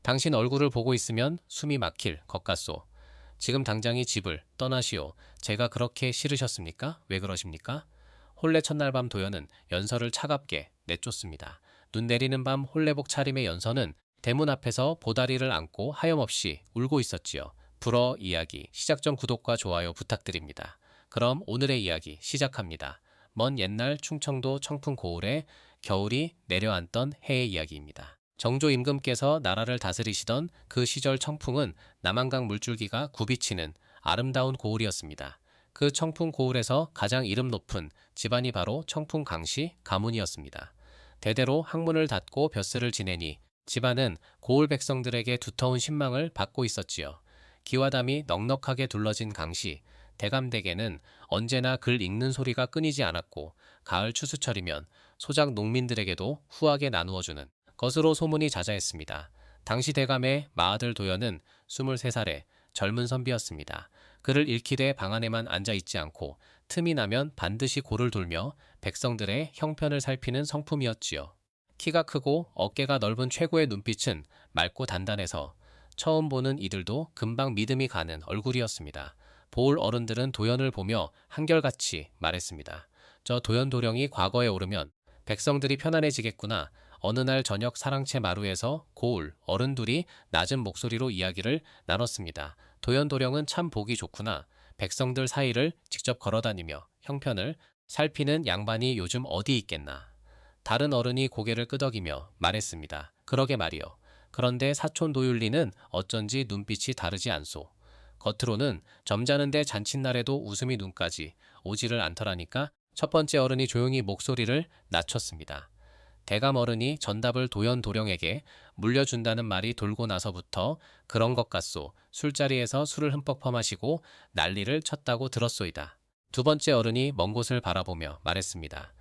당신 얼굴을 보고 있으면 숨이 막힐 것 같소. 지금 당장이 집을 떠나시오. 제가 그렇게 싫으셨습니까? 왜 그러십니까? 혼례 첫날 밤 도연은 연서를 차갑게 내쫓습니다. 눈 내리는 밤 혼례복 차림의 연서는 대문 앞에서 보다리를 안고 하염없이 울고 있었지요. 불어 이야기 시작 전 구독과 좋아요 부탁드립니다. 그럼 오늘의 이야기 시작합니다. 먼 옛날 충청도 청풍 고을에 겨울이 내려앉던 해의 이야기입니다. 정조 임금께서 나라를 다스리시던 그 시절 청풍은 남한강 물줄기가 굽이치는 아름다운 고을이었습니다. 그 청풍 고을에서 가장 이름 높은 집안이 바로 청풍 강씨 가문이었습니다. 대대로 학문을 닫고 벼슬을 지내니 집안은 고을 백성들에게 두터운 신망을 받고 있었지요. 기와담이 넉넉하게 둘러진 강씨, 대감댁에는 언제나 글 읽는 소리가 끊이지 않았고 가을 추수철이면 소작 농민들에게도 후하게 나누어주는 것으로 소문이 자자했습니다. 당시 대감의 맏아들 도연은 23살의 젊은 선비였습니다. 그를 잃기대 방 안에만 앉아 있지 않고 틈이 나면 반드시 고를 돌며 백성들의 형편을 살피는 성품이었지요. 키가 크고 어깨가 넓은 최고의 눈빛은 맑고 단단해서 처음 보는 이들도 금방 믿음이 가는 얼굴이었습니다. 보울 어른들은 도연을 보며 한결같이 말했습니다. 저 도연 도령이 과거에 오르면 백성들이 편안해지겠구나. 어느 날 저녁 사랑채 마루에서 고울 어른들이 낮은 목소리로 이야기를 나눴습니다. 도연 도령은 참 보기 좋구나. 백성들 사이를 직접 걸어다니며 형편을 살피는 양반이 요즘 어디 있겠나. 다른 어른이 고개를 끄덕이며 말했습니다. 그러게 말이요. 그런데 사촌 도율리는 어쩐지 눈빛이 다르지 않소. 겉으로는 점잖은데 잔칫날에도 웃음이 눈까지 오지를 않더라니까. 첫 번째 어른이 조용히 목소리를 낮췄습니다. 대감 어른이 전답을 도연 도령에게 물려준다는 말이 돌고 나서부터 그런 것 같소. 술자리에서 술을 흠뻑 퍼마시고 난리를 쳤다고 들었소이다. 두 번째 어른이 먼 곳을 바라보며 말했습니다.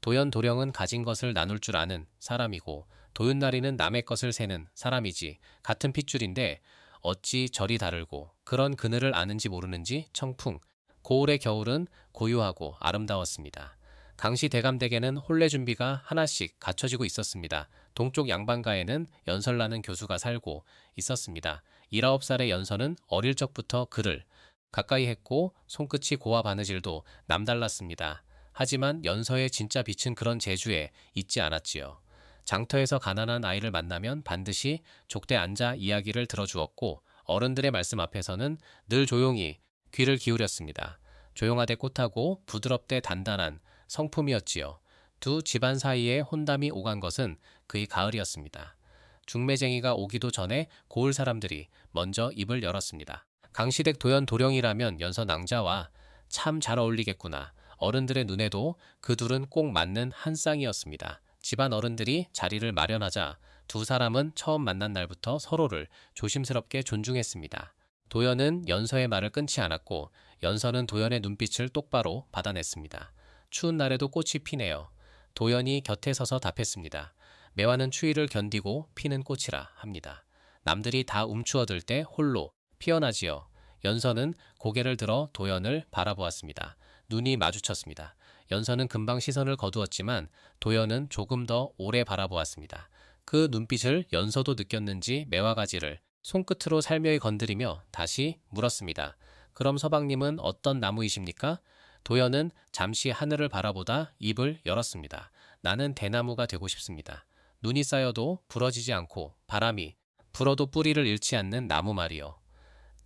도연 도령은 가진 것을 나눌 줄 아는 사람이고 도윤나리는 남의 것을 세는 사람이지 같은 핏줄인데 어찌 저리 다르고 그런 그늘을 아는지 모르는지 청풍 고을의 겨울은 고요하고 아름다웠습니다. 강시 대감댁에는 혼례 준비가 하나씩 갖춰지고 있었습니다. 동쪽 양반가에는 연설나는 교수가 살고 있었습니다. 19살의 연서는 어릴 적부터 글을 가까이 했고 손끝이 고와 바느질도 남달랐습니다. 하지만 연서의 진짜 빛은 그런 재주에 있지 않았지요. 장터에서 가난한 아이를 만나면 반드시 족대 앉아 이야기를 들어주었고 어른들의 말씀 앞에서는 늘 조용히 귀를 기울였습니다. 조용하되 꼿하고 부드럽되 단단한 성품이었지요. 두 집안 사이에 혼담이 오간 것은 그의 가을이었습니다. 중매쟁이가 오기도 전에 고을 사람들이 먼저 입을 열었습니다. 강시댁 도연 도령이라면 연서 낭자와 참 잘 어울리겠구나. 어른들의 눈에도 그 둘은 꼭 맞는 한 쌍이었습니다. 집안 어른들이 자리를 마련하자 두 사람은 처음 만난 날부터 서로를 조심스럽게 존중했습니다. 도연은 연서의 말을 끊지 않았고 연서는 도연의 눈빛을 똑바로 받아냈습니다. 추운 날에도 꽃이 피네요. 도연이 곁에 서서 답했습니다. 매화는 추위를 견디고 피는 꽃이라 합니다. 남들이 다 움츠어들 때 홀로 피어나지요. 연서는 고개를 들어 도연을 바라보았습니다. 눈이 마주쳤습니다. 연서는 금방 시선을 거두었지만 도연은 조금 더 오래 바라보았습니다. 그 눈빛을 연서도 느꼈는지 매화가지를 손끝으로 살며이 건드리며 다시 물었습니다. 그럼 서방님은 어떤 나무이십니까? 도연은 잠시 하늘을 바라보다 입을 열었습니다. 나는 대나무가 되고 싶습니다. 눈이 쌓여도 부러지지 않고 바람이 불어도 뿌리를 잃지 않는 나무 말이요.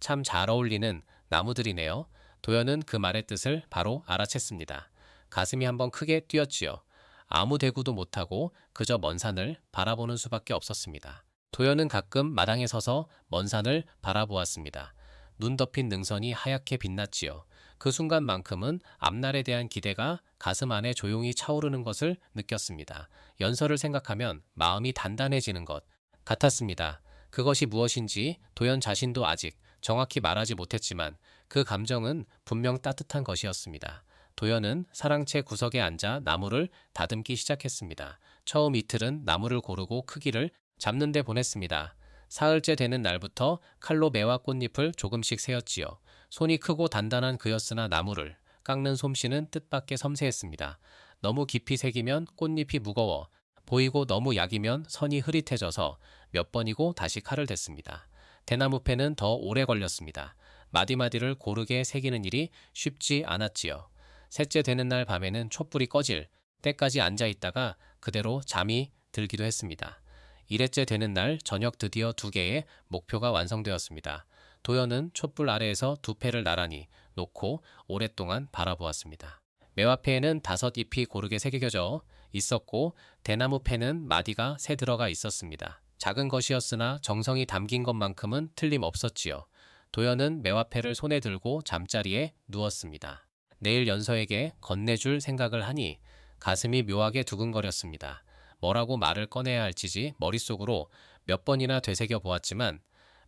참 잘 어울리는 나무들이네요. 도연은 그 말의 뜻을 바로 알아챘습니다. 가슴이 한번 크게 뛰었지요. 아무 대구도 못하고 그저 먼 산을 바라보는 수밖에 없었습니다. 도연은 가끔 마당에 서서 먼 산을 바라보았습니다. 눈 덮인 능선이 하얗게 빛났지요. 그 순간만큼은 앞날에 대한 기대가 가슴 안에 조용히 차오르는 것을 느꼈습니다. 연설을 생각하면 마음이 단단해지는 것 같았습니다. 그것이 무엇인지 도연 자신도 아직 정확히 말하지 못했지만 그 감정은 분명 따뜻한 것이었습니다. 도연은 사랑채 구석에 앉아 나무를 다듬기 시작했습니다. 처음 이틀은 나무를 고르고 크기를 잡는 데 보냈습니다. 사흘째 되는 날부터 칼로 매화 꽃잎을 조금씩 세었지요. 손이 크고 단단한 그였으나 나무를 깎는 솜씨는 뜻밖의 섬세했습니다. 너무 깊이 새기면 꽃잎이 무거워 보이고 너무 약이면 선이 흐릿해져서 몇 번이고 다시 칼을 댔습니다. 대나무 패는 더 오래 걸렸습니다. 마디마디를 고르게 새기는 일이 쉽지 않았지요. 셋째 되는 날 밤에는 촛불이 꺼질 때까지 앉아 있다가 그대로 잠이 들기도 했습니다. 일회째 되는 날 저녁 드디어 2개의 목표가 완성되었습니다. 도연은 촛불 아래에서 2패를 나란히 놓고 오랫동안 바라보았습니다. 매화패에는 5잎이 고르게 새겨져 있었고 대나무 패는 마디가 새 들어가 있었습니다. 작은 것이었으나 정성이 담긴 것만큼은 틀림없었지요. 도연은 매화패를 손에 들고 잠자리에 누웠습니다. 내일 연서에게 건네줄 생각을 하니 가슴이 묘하게 두근거렸습니다. 뭐라고 말을 꺼내야 할지 머릿속으로 몇 번이나 되새겨 보았지만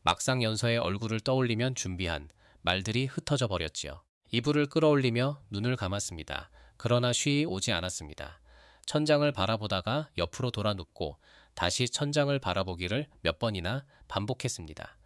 막상 연서의 얼굴을 떠올리면 준비한 말들이 흩어져 버렸지요. 이불을 끌어올리며 눈을 감았습니다. 그러나 쉼이 오지 않았습니다. 천장을 바라보다가 옆으로 돌아 눕고 다시 천장을 바라보기를 몇 번이나 반복했습니다.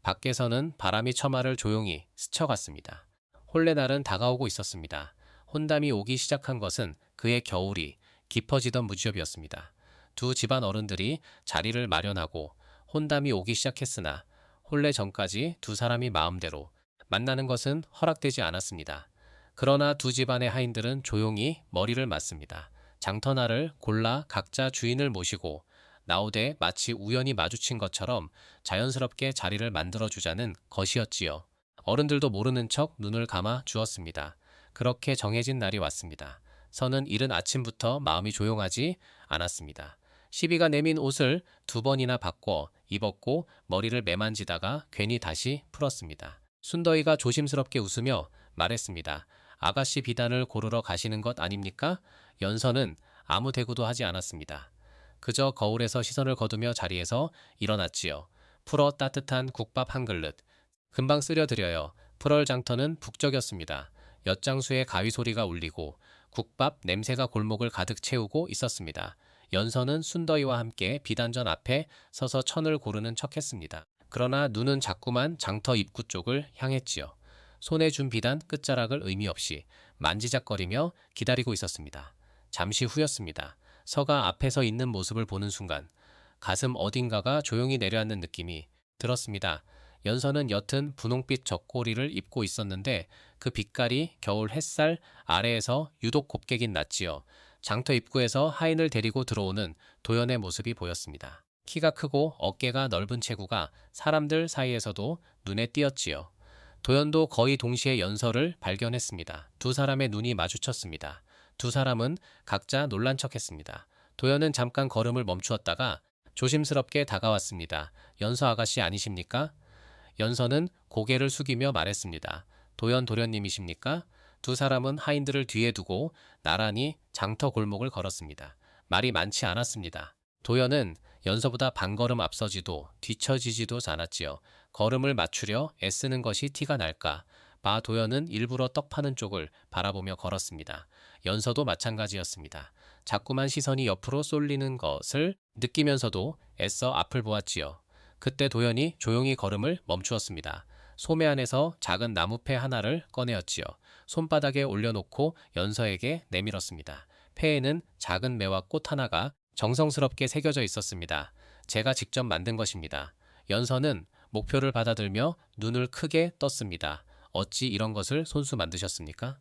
밖에서는 바람이 처마를 조용히 스쳐갔습니다. 혼례날은 다가오고 있었습니다. 혼담이 오기 시작한 것은 그의 겨울이 깊어지던 무렵이었습니다. 두 집안 어른들이 자리를 마련하고 혼담이 오기 시작했으나 혼례 전까지 두 사람이 마음대로 만나는 것은 허락되지 않았습니다. 그러나 두 집안의 하인들은 조용히 머리를 맞습니다. 장터날을 골라 각자 주인을 모시고 나오되 마치 우연히 마주친 것처럼 자연스럽게 자리를 만들어주자는 것이었지요. 어른들도 모르는 척 눈을 감아 주었습니다. 그렇게 정해진 날이 왔습니다. 선은 이른 아침부터 마음이 조용하지 않았습니다. 시비가 내민 옷을 2번이나 바꿔 입었고 머리를 매만지다가 괜히 다시 풀었습니다. 순더이가 조심스럽게 웃으며 말했습니다. 아가씨 비단을 고르러 가시는 것 아닙니까? 연서는 아무 대꾸도 하지 않았습니다. 그저 거울에서 시선을 거두며 자리에서 일어났지요. 풀어 따뜻한 국밥 한 그릇. 금방 쓰려드려요. 풀얼 장터는 북적였습니다. 엿장수의 가위 소리가 울리고 국밥 냄새가 골목을 가득 채우고 있었습니다. 연서는 순더이와 함께 비단전 앞에 서서 천을 고르는 척했습니다. 그러나 눈은 자꾸만 장터 입구 쪽을 향했지요. 손에 준 비단 끝자락을 의미 없이 만지작거리며 기다리고 있었습니다. 잠시 후였습니다. 서가 앞에서 있는 모습을 보는 순간 가슴 어딘가가 조용히 내려앉는 느낌이 들었습니다. 연서는 옅은 분홍빛 젖고리를 입고 있었는데 그 빛깔이 겨울 햇살 아래에서 유독 곱게 긴 낫지요. 장터 입구에서 하인을 데리고 들어오는 도연의 모습이 보였습니다. 키가 크고 어깨가 넓은 체구가 사람들 사이에서도 눈에 띄었지요. 도연도 거의 동시에 연서를 발견했습니다. 두 사람의 눈이 마주쳤습니다. 두 사람은 각자 놀란 척했습니다. 도연은 잠깐 걸음을 멈추었다가 조심스럽게 다가왔습니다. 연서 아가씨 아니십니까? 연서는 고개를 숙이며 말했습니다. 도연 도련님이십니까? 두 사람은 하인들을 뒤에 두고 나란히 장터 골목을 걸었습니다. 말이 많지 않았습니다. 도연은 연서보다 반걸음 앞서지도 뒤처지지도 않았지요. 걸음을 맞추려 애쓰는 것이 티가 날까 봐 도연은 일부러 떡 파는 쪽을 바라보며 걸었습니다. 연서도 마찬가지였습니다. 자꾸만 시선이 옆으로 쏠리는 것을 느끼면서도 애써 앞을 보았지요. 그때 도연이 조용히 걸음을 멈추었습니다. 소매 안에서 작은 나무패 하나를 꺼내었지요. 손바닥에 올려놓고 연서에게 내밀었습니다. 폐에는 작은 매와 꽃 하나가 정성스럽게 새겨져 있었습니다. 제가 직접 만든 것입니다. 연서는 목표를 받아들며 눈을 크게 떴습니다. 어찌 이런 것을 손수 만드셨습니까?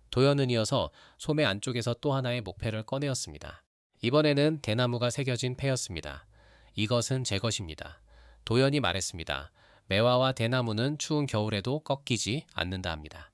도연은 이어서 소매 안쪽에서 또 하나의 목패를 꺼내었습니다. 이번에는 대나무가 새겨진 패였습니다. 이것은 제 것입니다. 도연이 말했습니다. 매화와 대나무는 추운 겨울에도 꺾이지 않는다 합니다.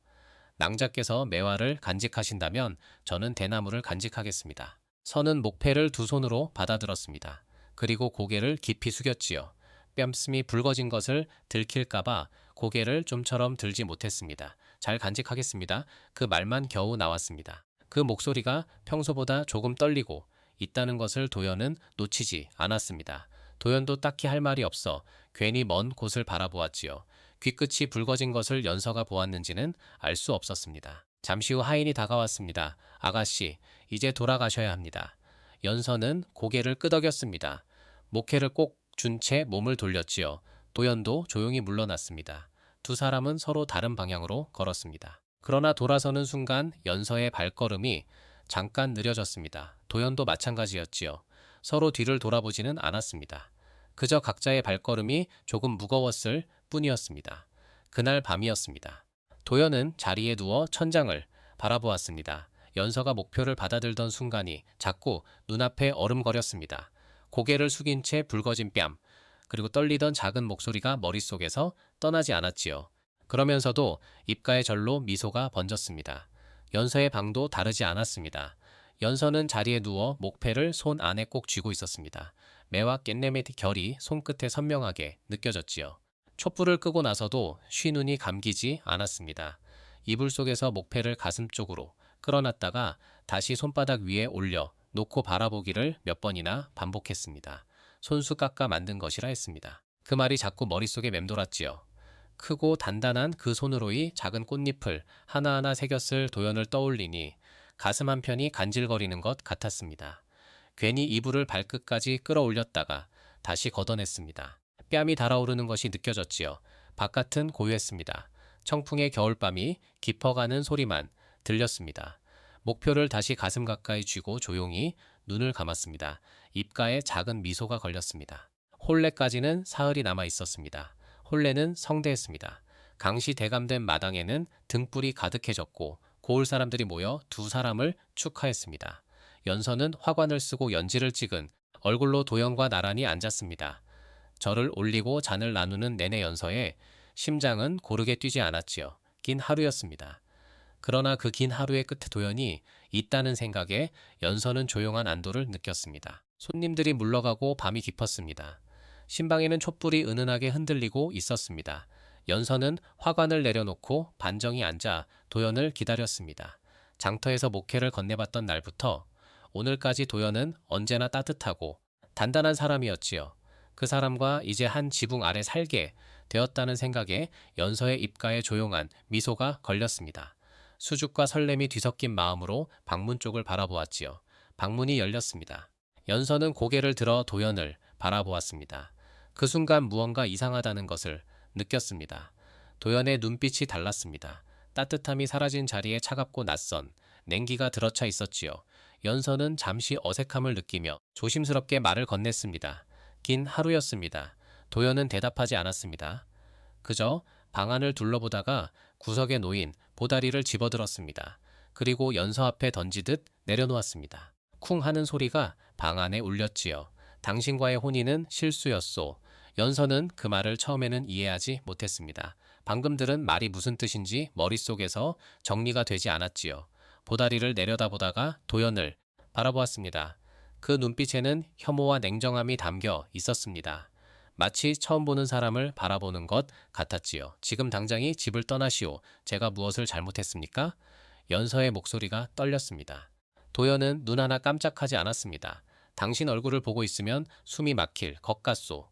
낭자께서 매화를 간직하신다면 저는 대나무를 간직하겠습니다. 선은 목패를 두 손으로 받아들었습니다. 그리고 고개를 깊이 숙였지요. 뺨씀이 붉어진 것을 들킬까봐 고개를 좀처럼 들지 못했습니다. 잘 간직하겠습니다. 그 말만 겨우 나왔습니다. 그 목소리가 평소보다 조금 떨리고 있다는 것을 도연은 놓치지 않았습니다. 도연도 딱히 할 말이 없어 괜히 먼 곳을 바라보았지요. 귀끝이 붉어진 것을 연서가 보았는지는 알 수 없었습니다. 잠시 후 하인이 다가왔습니다. 아가씨, 이제 돌아가셔야 합니다. 연서는 고개를 끄덕였습니다. 목회를 꼭 준 채 몸을 돌렸지요. 도연도 조용히 물러났습니다. 두 사람은 서로 다른 방향으로 걸었습니다. 그러나 돌아서는 순간 연서의 발걸음이 잠깐 느려졌습니다. 도연도 마찬가지였지요. 서로 뒤를 돌아보지는 않았습니다. 그저 각자의 발걸음이 조금 무거웠을 뿐이었습니다. 그날 밤이었습니다. 도연은 자리에 누워 천장을 바라보았습니다. 연서가 목표를 받아들던 순간이 자꾸 눈앞에 얼음거렸습니다. 고개를 숙인 채 붉어진 뺨, 그리고 떨리던 작은 목소리가 머릿속에서 떠나지 않았지요. 그러면서도 입가에 절로 미소가 번졌습니다. 연서의 방도 다르지 않았습니다. 연서는 자리에 누워 목패를 손 안에 꼭 쥐고 있었습니다. 매와 깻잎의 결이 손끝에 선명하게 느껴졌지요. 촛불을 끄고 나서도 쉬눈이 감기지 않았습니다. 이불 속에서 목패를 가슴 쪽으로 끌어놨다가 다시 손바닥 위에 올려 놓고 바라보기를 몇 번이나 반복했습니다. 손수 깎아 만든 것이라 했습니다. 그 말이 자꾸 머릿속에 맴돌았지요. 크고 단단한 그 손으로이 작은 꽃잎을 하나하나 새겼을 도연을 떠올리니 가슴 한편이 간질거리는 것 같았습니다. 괜히 이불을 발끝까지 끌어올렸다가 다시 걷어냈습니다. 뺨이 달아오르는 것이 느껴졌지요. 바깥은 고요했습니다. 청풍의 겨울밤이 깊어가는 소리만 들렸습니다. 목표를 다시 가슴 가까이 쥐고 조용히 눈을 감았습니다. 입가에 작은 미소가 걸렸습니다. 혼례까지는 사흘이 남아 있었습니다. 혼례는 성대했습니다. 강시 대감된 마당에는 등불이 가득해졌고 고을 사람들이 모여 두 사람을 축하했습니다. 연서는 화관을 쓰고 연지를 찍은 얼굴로 도연과 나란히 앉았습니다. 절을 올리고 잔을 나누는 내내 연서의 심장은 고르게 뛰지 않았지요. 긴 하루였습니다. 그러나 그 긴 하루의 끝에 도연이 있다는 생각에 연서는 조용한 안도를 느꼈습니다. 손님들이 물러가고 밤이 깊었습니다. 신방에는 촛불이 은은하게 흔들리고 있었습니다. 연서는 화관을 내려놓고 반정히 앉아 도연을 기다렸습니다. 장터에서 목회를 건네봤던 날부터 오늘까지 도연은 언제나 따뜻하고 단단한 사람이었지요. 그 사람과 이제 한 지붕 아래 살게 되었다는 생각에 연서의 입가에 조용한 미소가 걸렸습니다. 수줍과 설렘이 뒤섞인 마음으로 방문 쪽을 바라보았지요. 방문이 열렸습니다. 연서는 고개를 들어 도연을 바라보았습니다. 그 순간 무언가 이상하다는 것을 느꼈습니다. 도연의 눈빛이 달랐습니다. 따뜻함이 사라진 자리에 차갑고 낯선 냉기가 들어차 있었지요. 연서는 잠시 어색함을 느끼며 조심스럽게 말을 건넸습니다. 긴 하루였습니다. 도연은 대답하지 않았습니다. 그저 방 안을 둘러보다가 구석에 놓인 보다리를 집어들었습니다. 그리고 연서 앞에 던지듯 내려놓았습니다. 쿵 하는 소리가 방 안에 울렸지요. 당신과의 혼인은 실수였소. 연서는 그 말을 처음에는 이해하지 못했습니다. 방금 들은 말이 무슨 뜻인지 머릿속에서 정리가 되지 않았지요. 보다리를 내려다보다가 도연을 바라보았습니다. 그 눈빛에는 혐오와 냉정함이 담겨 있었습니다. 마치 처음 보는 사람을 바라보는 것 같았지요. 지금 당장이 집을 떠나시오. 제가 무엇을 잘못했습니까? 연서의 목소리가 떨렸습니다. 도연은 눈 하나 깜짝하지 않았습니다. 당신 얼굴을 보고 있으면 숨이 막힐 것 같소.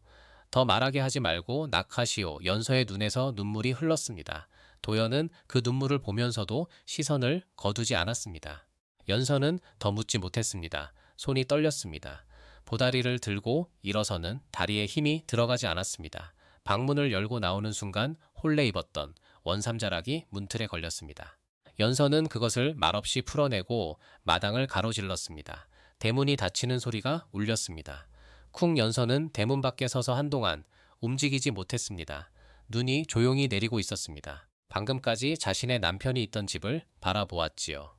더 말하게 하지 말고 낙하시오. 연서의 눈에서 눈물이 흘렀습니다. 도연은 그 눈물을 보면서도 시선을 거두지 않았습니다. 연서는 더 묻지 못했습니다. 손이 떨렸습니다. 보다리를 들고 일어서는 다리에 힘이 들어가지 않았습니다. 방문을 열고 나오는 순간 홀레 입었던 원삼자락이 문틀에 걸렸습니다. 연서는 그것을 말없이 풀어내고 마당을 가로질렀습니다. 대문이 닫히는 소리가 울렸습니다. 쿵. 연서는 대문 밖에 서서 한동안 움직이지 못했습니다. 눈이 조용히 내리고 있었습니다. 방금까지 자신의 남편이 있던 집을 바라보았지요.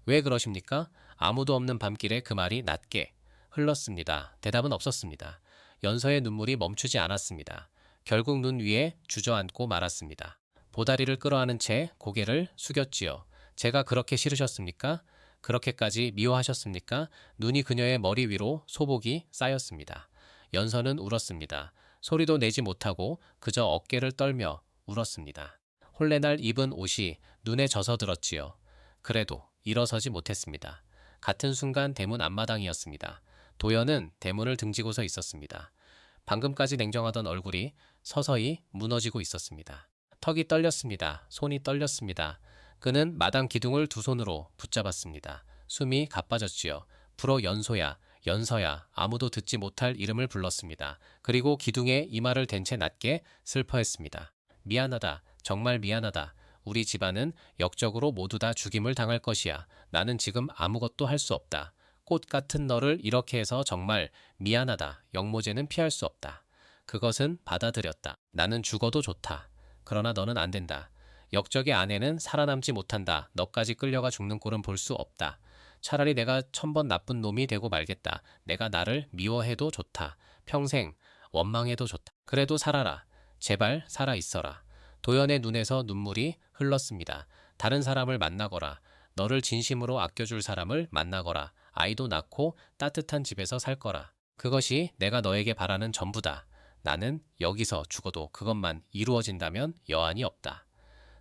왜 그러십니까? 아무도 없는 밤길에 그 말이 낮게 흘렀습니다. 대답은 없었습니다. 연서의 눈물이 멈추지 않았습니다. 결국 눈 위에 주저앉고 말았습니다. 보다리를 끌어안은 채 고개를 숙였지요. 제가 그렇게 싫으셨습니까? 그렇게까지 미워하셨습니까? 눈이 그녀의 머리 위로 소복이 쌓였습니다. 연서는 울었습니다. 소리도 내지 못하고 그저 어깨를 떨며 울었습니다. 홀레날 입은 옷이 눈에 젖어들었지요. 그래도 일어서지 못했습니다. 같은 순간 대문 앞마당이었습니다. 도연은 대문을 등지고 서 있었습니다. 방금까지 냉정하던 얼굴이 서서히 무너지고 있었습니다. 턱이 떨렸습니다. 손이 떨렸습니다. 그는 마당 기둥을 두 손으로 붙잡았습니다. 숨이 가빠졌지요. 불어 연소야, 연서야, 아무도 듣지 못할 이름을 불렀습니다. 그리고 기둥에 이마를 댄 채 낮게 슬퍼했습니다. 미안하다, 정말 미안하다. 우리 집안은 역적으로 모두 다 죽임을 당할 것이야. 나는 지금 아무것도 할 수 없다. 꽃 같은 너를 이렇게 해서 정말 미안하다. 영모제는 피할 수 없다. 그것은 받아들였다. 나는 죽어도 좋다. 그러나 너는 안 된다. 역적의 아내는 살아남지 못한다. 너까지 끌려가 죽는 꼴은 볼 수 없다. 차라리 내가 1000번 나쁜 놈이 되고 말겠다. 내가 나를 미워해도 좋다. 평생 원망해도 좋다. 그래도 살아라. 제발 살아 있어라. 도연의 눈에서 눈물이 흘렀습니다. 다른 사람을 만나거라. 너를 진심으로 아껴줄 사람을 만나거라. 아이도 낳고 따뜻한 집에서 살 거라. 그것이 내가 너에게 바라는 전부다. 나는 여기서 죽어도 그것만 이루어진다면 여한이 없다.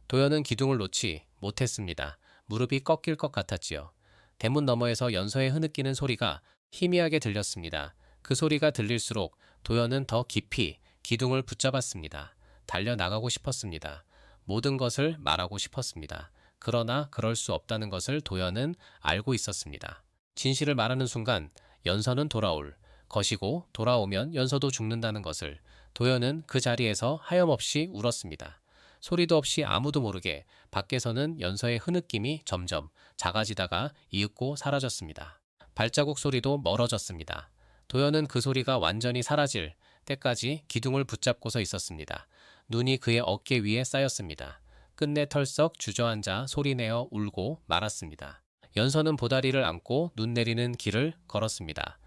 도연은 기둥을 놓지 못했습니다. 무릎이 꺾일 것 같았지요. 대문 너머에서 연서의 흐느끼는 소리가 희미하게 들렸습니다. 그 소리가 들릴수록 도연은 더 깊이 기둥을 붙잡았습니다. 달려나가고 싶었습니다. 모든 것을 말하고 싶었습니다. 그러나 그럴 수 없다는 것을 도연은 알고 있었습니다. 진실을 말하는 순간 연서는 돌아올 것이고 돌아오면 연서도 죽는다는 것을 도연은 그 자리에서 하염없이 울었습니다. 소리도 없이 아무도 모르게 밖에서는 연서의 흐느낌이 점점 작아지다가 이윽고 사라졌습니다. 발자국 소리도 멀어졌습니다. 도연은 그 소리가 완전히 사라질 때까지 기둥을 붙잡고서 있었습니다. 눈이 그의 어깨 위에 쌓였습니다. 끝내 털썩 주저앉아 소리내어 울고 말았습니다. 연서는 보다리를 안고 눈 내리는 길을 걸었습니다.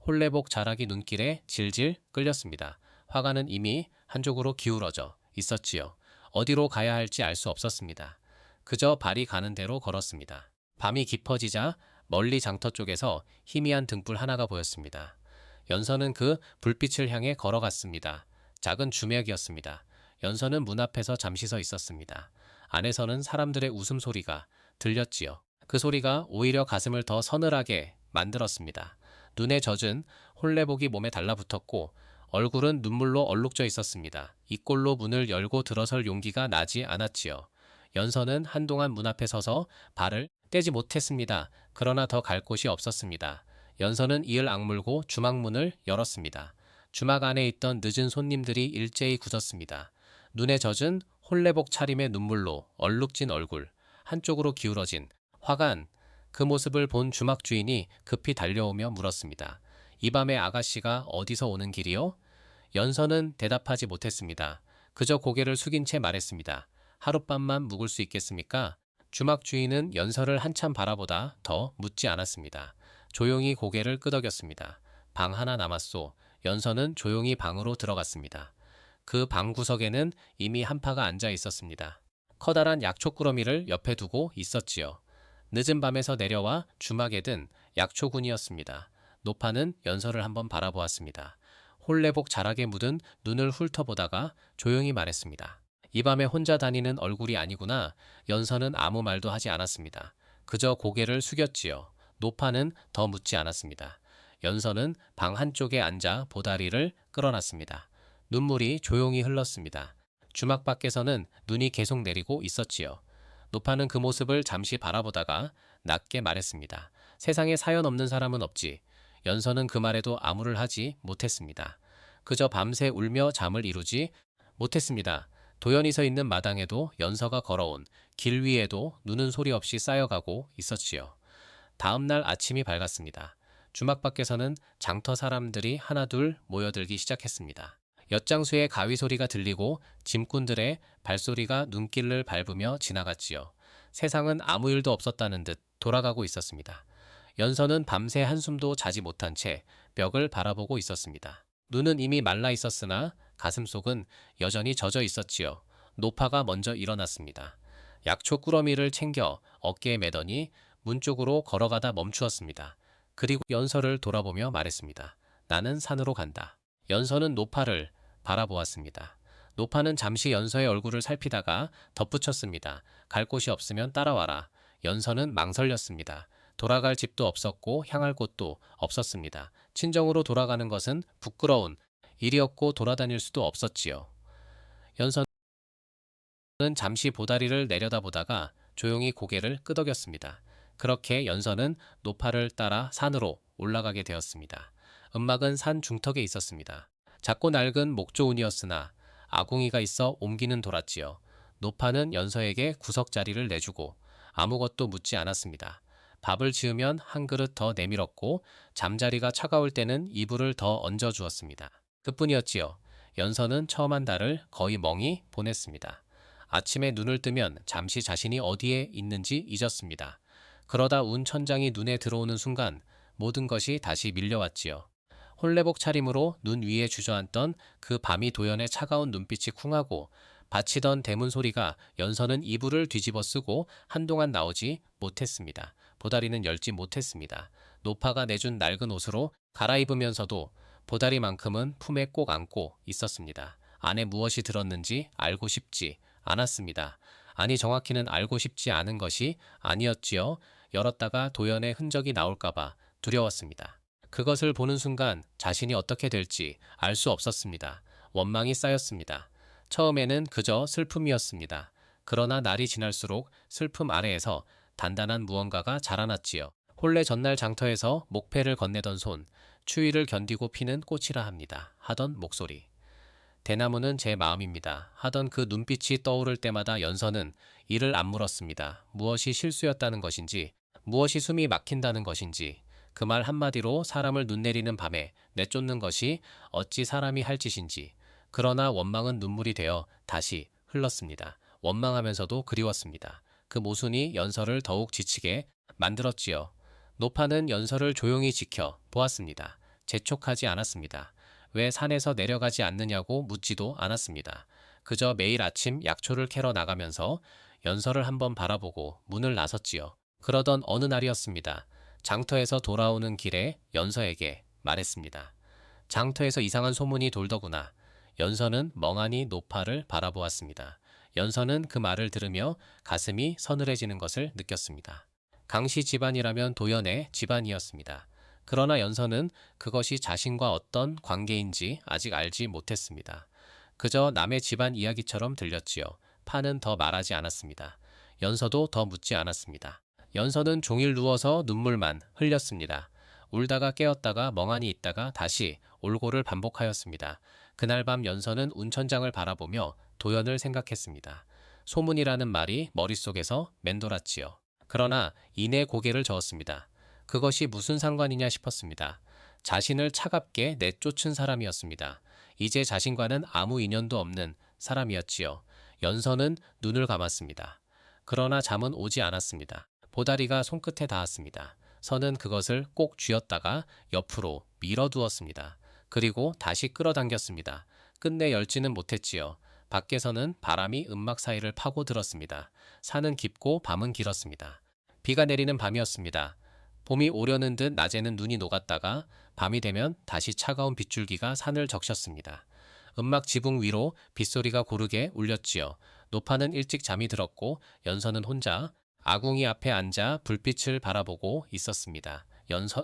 홀레복 자락이 눈길에 질질 끌렸습니다. 화가는 이미 한쪽으로 기울어져 있었지요. 어디로 가야 할지 알 수 없었습니다. 그저 발이 가는 대로 걸었습니다. 밤이 깊어지자 멀리 장터 쪽에서 희미한 등불 하나가 보였습니다. 연서는 그 불빛을 향해 걸어갔습니다. 작은 주맥이었습니다. 연서는 문 앞에서 잠시 서 있었습니다. 안에서는 사람들의 웃음소리가 들렸지요. 그 소리가 오히려 가슴을 더 서늘하게 만들었습니다. 눈에 젖은 홀레복이 몸에 달라붙었고 얼굴은 눈물로 얼룩져 있었습니다. 이 꼴로 문을 열고 들어설 용기가 나지 않았지요. 연서는 한동안 문 앞에 서서 발을 떼지 못했습니다. 그러나 더 갈 곳이 없었습니다. 연서는 이을 악물고 주막문을 열었습니다. 주막 안에 있던 늦은 손님들이 일제히 굳었습니다. 눈에 젖은 홀레복 차림의 눈물로 얼룩진 얼굴, 한쪽으로 기울어진 화관, 그 모습을 본 주막 주인이 급히 달려오며 물었습니다. 이 밤에 아가씨가 어디서 오는 길이요? 연서는 대답하지 못했습니다. 그저 고개를 숙인 채 말했습니다. 하룻밤만 묵을 수 있겠습니까? 주막 주인은 연서를 한참 바라보다 더 묻지 않았습니다. 조용히 고개를 끄덕였습니다. 방 하나 남았소. 연서는 조용히 방으로 들어갔습니다. 그 방 구석에는 이미 한파가 앉아 있었습니다. 커다란 약초꾸러미를 옆에 두고 있었지요. 늦은 밤에서 내려와 주막에 든 약초군이었습니다. 노파는 연서를 한번 바라보았습니다. 홀레복 자락에 묻은 눈을 훑어보다가 조용히 말했습니다. 이 밤에 혼자 다니는 얼굴이 아니구나. 연서는 아무 말도 하지 않았습니다. 그저 고개를 숙였지요. 노파는 더 묻지 않았습니다. 연서는 방 한쪽에 앉아 보다리를 끌어놨습니다. 눈물이 조용히 흘렀습니다. 주막 밖에서는 눈이 계속 내리고 있었지요. 노파는 그 모습을 잠시 바라보다가 낮게 말했습니다. 세상에 사연 없는 사람은 없지. 연서는 그 말에도 아무를 하지 못했습니다. 그저 밤새 울며 잠을 이루지 못했습니다. 도연이 서 있는 마당에도 연서가 걸어온 길 위에도 눈은 소리 없이 쌓여가고 있었지요. 다음 날 아침이 밝았습니다. 주막 밖에서는 장터 사람들이 하나둘 모여들기 시작했습니다. 엿장수의 가위 소리가 들리고 짐꾼들의 발소리가 눈길을 밟으며 지나갔지요. 세상은 아무 일도 없었다는 듯 돌아가고 있었습니다. 연서는 밤새 한숨도 자지 못한 채 벽을 바라보고 있었습니다. 눈은 이미 말라 있었으나 가슴속은 여전히 젖어 있었지요. 노파가 먼저 일어났습니다. 약초 꾸러미를 챙겨 어깨에 매더니 문 쪽으로 걸어가다 멈추었습니다. 그리고 연서를 돌아보며 말했습니다. 나는 산으로 간다. 연서는 노파를 바라보았습니다. 노파는 잠시 연서의 얼굴을 살피다가 덧붙였습니다. 갈 곳이 없으면 따라와라. 연서는 망설였습니다. 돌아갈 집도 없었고 향할 곳도 없었습니다. 친정으로 돌아가는 것은 부끄러운 일이었고 돌아다닐 수도 없었지요. 연서는 잠시 보다리를 내려다보다가 조용히 고개를 끄덕였습니다. 그렇게 연서는 노파를 따라 산으로 올라가게 되었습니다. 음막은 산 중턱에 있었습니다. 작고 낡은 목조운이었으나 아궁이가 있어 옮기는 돌았지요. 노파는 연서에게 구석자리를 내주고 아무것도 묻지 않았습니다. 밥을 지으면 한 그릇 더 내밀었고 잠자리가 차가울 때는 이불을 더 얹어 주었습니다. 그뿐이었지요. 연서는 처음 한 달을 거의 멍이 보냈습니다. 아침에 눈을 뜨면 잠시 자신이 어디에 있는지 잊었습니다. 그러다 운 천장이 눈에 들어오는 순간 모든 것이 다시 밀려왔지요. 홀레복 차림으로 눈 위에 주저앉던 그 밤이 도연의 차가운 눈빛이 쿵하고 받치던 대문 소리가 연서는 이불을 뒤집어 쓰고 한동안 나오지 못했습니다. 보다리는 열지 못했습니다. 노파가 내준 낡은 옷으로 갈아입으면서도 보다리만큼은 품에 꼭 안고 있었습니다. 안에 무엇이 들었는지 알고 싶지 않았습니다. 아니 정확히는 알고 싶지 않은 것이 아니었지요. 열었다가 도연의 흔적이 나올까봐 두려웠습니다. 그것을 보는 순간 자신이 어떻게 될지 알 수 없었습니다. 원망이 쌓였습니다. 처음에는 그저 슬픔이었습니다. 그러나 날이 지날수록 슬픔 아래에서 단단한 무언가가 자라났지요. 혼례 전날 장터에서 목패를 건네던 손, 추위를 견디고 피는 꽃이라 합니다. 하던 목소리. 대나무는 제 마음입니다. 하던 그 눈빛이 떠오를 때마다 연서는 이를 안 물었습니다. 무엇이 실수였다는 것인지, 무엇이 숨이 막힌다는 것인지, 그 말 한마디로 사람을 눈내리는 밤에 내쫓는 것이 어찌 사람이 할 짓인지. 그러나 원망은 눈물이 되어 다시 흘렀습니다. 원망하면서도 그리웠습니다. 그 모순이 연서를 더욱 지치게 만들었지요. 노파는 연서를 조용히 지켜 보았습니다. 재촉하지 않았습니다. 왜 산에서 내려가지 않느냐고 묻지도 않았습니다. 그저 매일 아침 약초를 캐러 나가면서 연서를 한번 바라보고 문을 나섰지요. 그러던 어느 날이었습니다. 장터에서 돌아오는 길에 연서에게 말했습니다. 장터에서 이상한 소문이 돌더구나. 연서는 멍하니 노파를 바라보았습니다. 연서는 그 말을 들으며 가슴이 서늘해지는 것을 느꼈습니다. 강씨 집안이라면 도연의 집안이었습니다. 그러나 연서는 그것이 자신과 어떤 관계인지 아직 알지 못했습니다. 그저 남의 집안 이야기처럼 들렸지요. 파는 더 말하지 않았습니다. 연서도 더 묻지 않았습니다. 연서는 종일 누워서 눈물만 흘렸습니다. 울다가 깨었다가 멍하니 있다가 다시 올고를 반복하였습니다. 그날 밤 연서는 운천장을 바라보며 도연을 생각했습니다. 소문이라는 말이 머릿속에서 맴돌았지요. 그러나 이내 고개를 저었습니다. 그것이 무슨 상관이냐 싶었습니다. 자신을 차갑게 내쫓은 사람이었습니다. 이제 자신과는 아무 인연도 없는 사람이었지요. 연서는 눈을 감았습니다. 그러나 잠은 오지 않았습니다. 보다리가 손끝에 닿았습니다. 선은 그것을 꼭 쥐었다가 옆으로 밀어두었습니다. 그리고 다시 끌어당겼습니다. 끝내 열지는 못했지요. 밖에서는 바람이 음막 사이를 파고들었습니다. 산은 깊고 밤은 길었습니다. 비가 내리는 밤이었습니다. 봄이 오려는 듯 낮에는 눈이 녹았다가 밤이 되면 다시 차가운 빗줄기가 산을 적셨습니다. 음막 지붕 위로 빗소리가 고르게 울렸지요. 노파는 일찍 잠이 들었고 연서는 혼자 아궁이 앞에 앉아 불빛을 바라보고 있었습니다.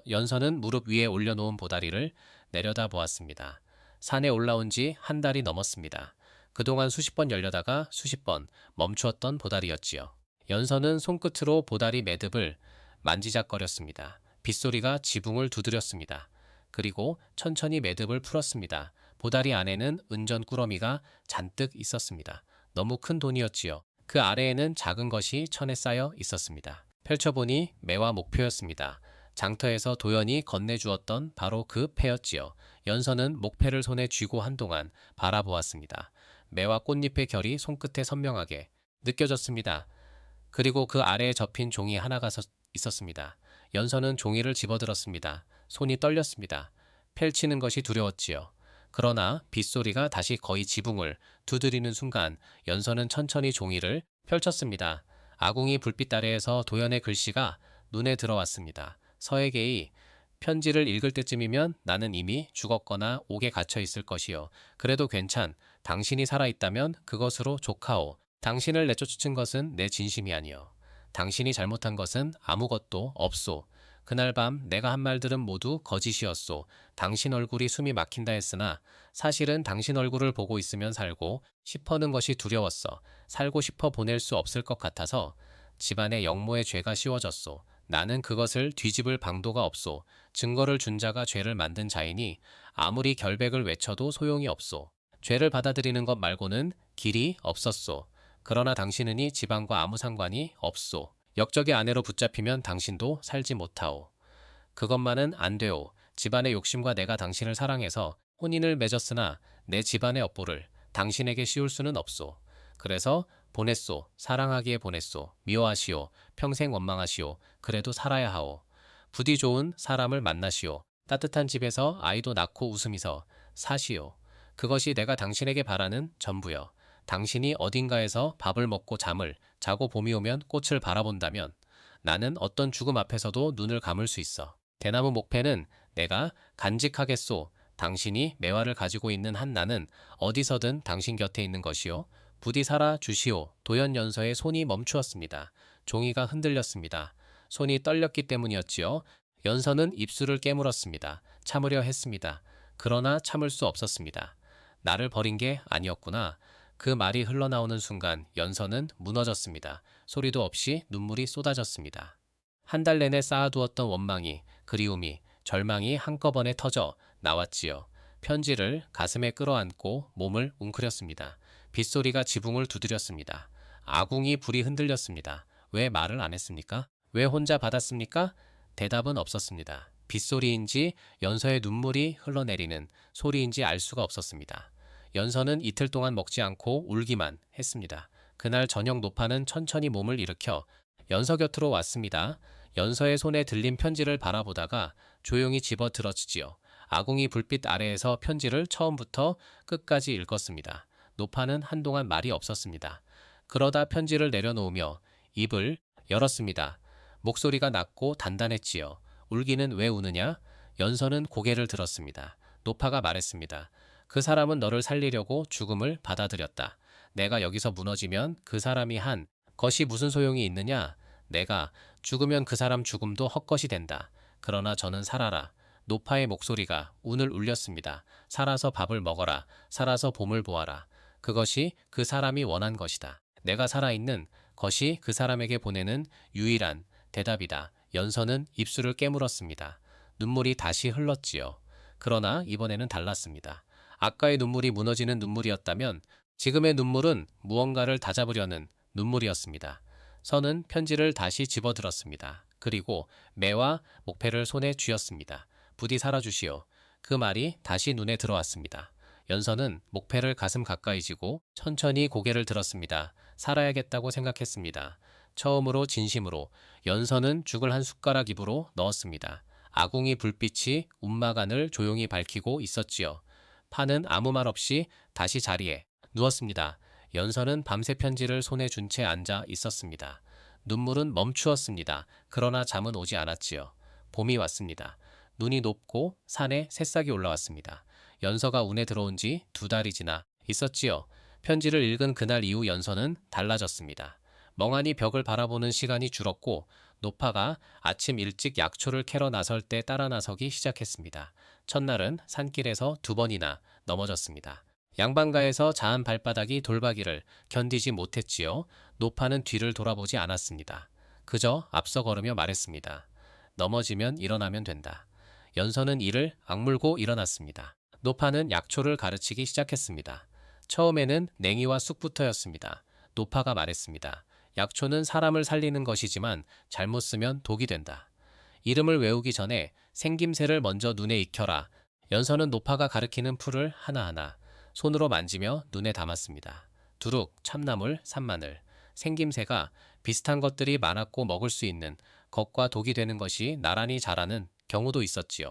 연서는 무릎 위에 올려놓은 보다리를 내려다 보았습니다. 산에 올라온 지 한 달이 넘었습니다. 그동안 수십 번 열려다가 수십 번 멈추었던 보다리였지요. 연서는 손끝으로 보다리 매듭을 만지작거렸습니다. 빗소리가 지붕을 두드렸습니다. 그리고 천천히 매듭을 풀었습니다. 보다리 안에는 은전 꾸러미가 잔뜩 있었습니다. 너무 큰 돈이었지요. 그 아래에는 작은 것이 천에 쌓여 있었습니다. 펼쳐보니 매와 목표였습니다. 장터에서 도연이 건네주었던 바로 그 패였지요. 연서는 목패를 손에 쥐고 한동안 바라보았습니다. 매와 꽃잎의 결이 손끝에 선명하게 느껴졌습니다. 그리고 그 아래에 접힌 종이 하나가 있었습니다. 연서는 종이를 집어들었습니다. 손이 떨렸습니다. 펼치는 것이 두려웠지요. 그러나 빗소리가 다시 거의 지붕을 두드리는 순간 연서는 천천히 종이를 펼쳤습니다. 아궁이 불빛 아래에서 도연의 글씨가 눈에 들어왔습니다. 서예계의 편지를 읽을 때쯤이면 나는 이미 죽었거나 옥에 갇혀 있을 것이요. 그래도 괜찮. 당신이 살아있다면 그것으로 족하오. 당신을 내쫓은 것은 내 진심이 아니요. 당신이 잘못한 것은 아무것도 없소. 그날 밤 내가 한 말들은 모두 거짓이었소. 당신 얼굴이 숨이 막힌다 했으나 사실은 당신 얼굴을 보고 있으면 살고 싶어는 것이 두려웠어. 살고 싶어 보낼 수 없을 것 같아서 집안에 영모의 죄가 씌워졌소. 나는 그것을 뒤집을 방도가 없소. 증거를 준 자가 죄를 만든 자이니 아무리 결백을 외쳐도 소용이 없소. 죄를 받아들이는 것 말고는 길이 없었소. 그러나 당신은 이 집안과 아무 상관이 없소. 역적의 아내로 붙잡히면 당신도 살지 못하오. 그것만은 안 되오. 집안의 욕심과 내가 당신을 사랑해서 혼인을 맺었으나 내 집안의 업보를 당신에게 씌울 수는 없소. 그래서 보냈소. 사랑하기에 보냈소. 미워하시오. 평생 원망하시오. 그래도 살아야 하오. 부디 좋은 사람을 만나시오. 따뜻한 집에서 아이도 낳고 웃으미서 사시오. 그것이 내가 당신에게 바라는 전부여. 당신이 어딘가에서 밥을 먹고 잠을 자고 봄이 오면 꽃을 바라본다면 나는 어떤 죽음 앞에서도 눈을 감을 수 있어. 대나무 목패는 내가 간직하겠소. 당신이 매화를 가지고 있는 한 나는 어디서든 당신 곁에 있는 것이요. 부디 살아 주시오. 도연연서의 손이 멈추었습니다. 종이가 흔들렸습니다. 손이 떨렸기 때문이었지요. 연서는 입술을 깨물었습니다. 참으려 했습니다. 그러나 참을 수 없었습니다. 나를 버린 게 아니었구나. 그 말이 흘러나오는 순간 연서는 무너졌습니다. 소리도 없이 눈물이 쏟아졌습니다. 한 달 내내 쌓아두었던 원망이, 그리움이, 절망이 한꺼번에 터져 나왔지요. 편지를 가슴에 끌어안고 몸을 웅크렸습니다. 빗소리가 지붕을 두드렸습니다. 아궁이 불이 흔들렸습니다. 왜 말을 안 했습니까? 왜 혼자 받았습니까? 대답은 없었습니다. 빗소리인지 연서의 눈물이 흘러내리는 소리인지 알 수가 없었습니다. 연서는 이틀 동안 먹지 않고 울기만 했습니다. 그날 저녁 노파는 천천히 몸을 일으켜 연서 곁으로 왔습니다. 연서의 손에 들린 편지를 바라보다가 조용히 집어 들어치지요. 아궁이 불빛 아래에서 편지를 처음부터 끝까지 읽었습니다. 노파는 한동안 말이 없었습니다. 그러다 편지를 내려놓으며 입을 열었습니다. 목소리가 낮고 단단했지요. 울기는 왜 우느냐? 연서는 고개를 들었습니다. 노파가 말했습니다. 그 사람은 너를 살리려고 죽음을 받아들였다. 내가 여기서 무너지면 그 사람이 한 것이 무슨 소용이 있느냐? 내가 죽으면 그 사람 죽음도 헛것이 된다. 그러나 저는 살아라. 노파의 목소리가 운을 울렸습니다. 살아서 밥을 먹어라. 살아서 봄을 보아라. 그것이 그 사람이 원한 것이다. 내가 살아있는 것이 그 사람에게 보내는 유일한 대답이다. 연서는 입술을 깨물었습니다. 눈물이 다시 흘렀지요. 그러나 이번에는 달랐습니다. 아까의 눈물이 무너지는 눈물이었다면 지금의 눈물은 무언가를 다잡으려는 눈물이었습니다. 선은 편지를 다시 집어들었습니다. 그리고 매와 목패를 손에 쥐었습니다. 부디 살아주시오. 그 말이 다시 눈에 들어왔습니다. 연서는 목패를 가슴 가까이 쥐고 천천히 고개를 들었습니다. 살아야겠다고 생각했습니다. 처음으로 진심으로 연서는 죽을 한 숟가락 입으로 넣었습니다. 아궁이 불빛이 움마간을 조용히 밝히고 있었지요. 파는 아무 말 없이 다시 자리에 누웠습니다. 연서는 밤새 편지를 손에 준 채 앉아 있었습니다. 눈물은 멈추었습니다. 그러나 잠은 오지 않았지요. 봄이 왔습니다. 눈이 높고 산에 새싹이 올라왔습니다. 연서가 운에 들어온 지 2달이 지나 있었지요. 편지를 읽은 그날 이후 연서는 달라졌습니다. 멍하니 벽을 바라보는 시간이 줄었고 노파가 아침 일찍 약초를 캐러 나설 때 따라 나서기 시작했습니다. 첫날은 산길에서 2번이나 넘어졌습니다. 양반가에서 자한 발바닥이 돌박이를 견디지 못했지요. 노파는 뒤를 돌아보지 않았습니다. 그저 앞서 걸으며 말했습니다. 넘어지면 일어나면 된다. 연서는 이를 악물고 일어났습니다. 노파는 약초를 가르치기 시작했습니다. 처음에는 냉이와 쑥부터였습니다. 노파가 말했습니다. 약초는 사람을 살리는 것이지만 잘못 쓰면 독이 된다. 이름을 외우기 전에 생김새를 먼저 눈에 익혀라. 연서는 노파가 가리키는 풀을 하나하나 손으로 만지며 눈에 담았습니다. 두룩, 참나물, 산마늘, 생김새가 비슷한 것들이 많았고 먹을 수 있는 것과 독이 되는 것이 나란히 자라는 경우도 있었지요.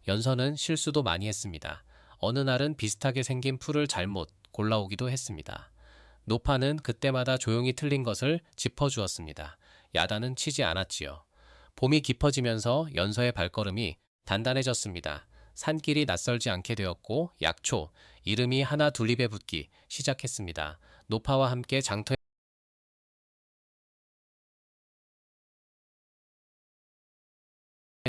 연서는 실수도 많이 했습니다. 어느 날은 비슷하게 생긴 풀을 잘못 골라오기도 했습니다. 노파는 그때마다 조용히 틀린 것을 짚어주었습니다. 야단은 치지 않았지요. 봄이 깊어지면서 연서의 발걸음이 단단해졌습니다. 산길이 낯설지 않게 되었고 약초, 이름이 하나 둘 입에 붙기 시작했습니다. 노파와 함께 장터에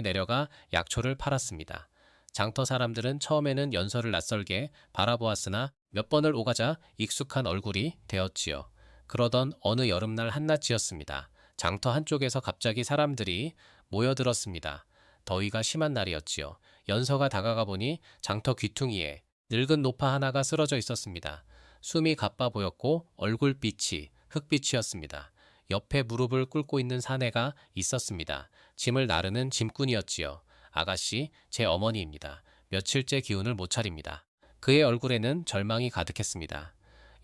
내려가 약초를 팔았습니다. 장터 사람들은 처음에는 연서를 낯설게 바라보았으나 몇 번을 오가자 익숙한 얼굴이 되었지요. 그러던 어느 여름날 한낮이었습니다. 장터 한쪽에서 갑자기 사람들이 모여들었습니다. 더위가 심한 날이었지요. 연서가 다가가 보니 장터 귀퉁이에 늙은 노파 하나가 쓰러져 있었습니다. 숨이 가빠 보였고 얼굴빛이 흑빛이었습니다. 옆에 무릎을 꿇고 있는 사내가 있었습니다. 짐을 나르는 짐꾼이었지요. 아가씨, 제 어머니입니다. 며칠째 기운을 못 차립니다. 그의 얼굴에는 절망이 가득했습니다.